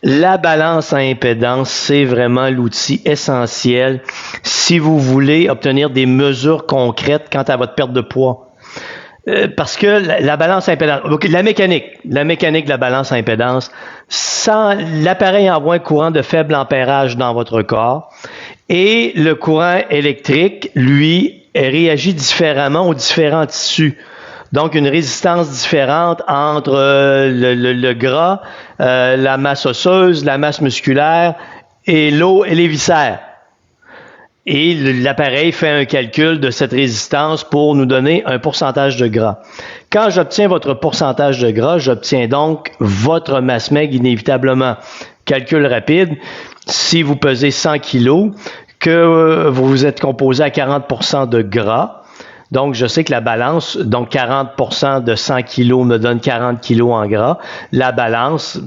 La balance à impédance, c'est vraiment l'outil essentiel si vous voulez obtenir des mesures concrètes quant à votre perte de poids. Parce que la balance à impédance, la mécanique de la balance à impédance, l'appareil envoie un courant de faible ampérage dans votre corps et le courant électrique, lui, réagit différemment aux différents tissus. Donc, une résistance différente entre le gras, la masse osseuse, la masse musculaire et l'eau et les viscères. Et l'appareil fait un calcul de cette résistance pour nous donner un pourcentage de gras. Quand j'obtiens votre pourcentage de gras, j'obtiens donc votre masse maigre inévitablement. Calcul rapide, si vous pesez 100 kg, que vous êtes composé à 40% de gras, donc, je sais que la balance, donc 40% de 100 kg me donne 40 kg en gras. La balance,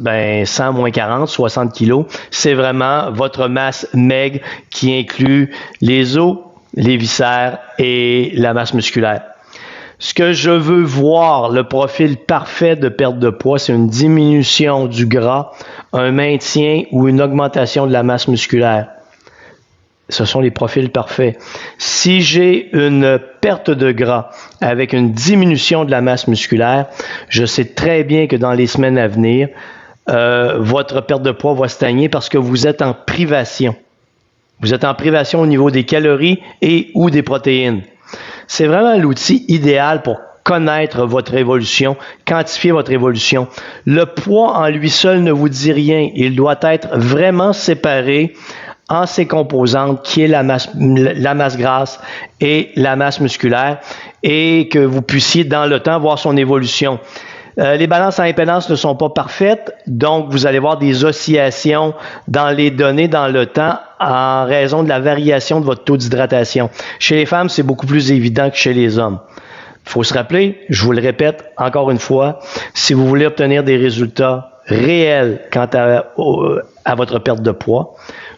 100 moins 40, 60 kg, c'est vraiment votre masse maigre qui inclut les os, les viscères et la masse musculaire. Ce que je veux voir, le profil parfait de perte de poids, c'est une diminution du gras, un maintien ou une augmentation de la masse musculaire. Ce sont les profils parfaits. Si j'ai une perte de gras avec une diminution de la masse musculaire, je sais très bien que dans les semaines à venir, votre perte de poids va stagner parce que vous êtes en privation. Vous êtes en privation au niveau des calories et ou des protéines. C'est vraiment l'outil idéal pour connaître votre évolution, quantifier votre évolution. Le poids en lui seul ne vous dit rien. Il doit être vraiment séparé en ses composantes, qui est la masse grasse et la masse musculaire, et que vous puissiez dans le temps voir son évolution. Les balances à impédance ne sont pas parfaites, donc vous allez voir des oscillations dans les données dans le temps en raison de la variation de votre taux d'hydratation. Chez les femmes, c'est beaucoup plus évident que chez les hommes. Il faut se rappeler, je vous le répète encore une fois, si vous voulez obtenir des résultats réels quant à votre perte de poids,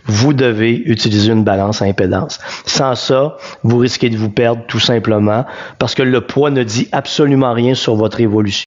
vous devez utiliser une balance à impédance. Sans ça, vous risquez de vous perdre tout simplement parce que le poids ne dit absolument rien sur votre évolution.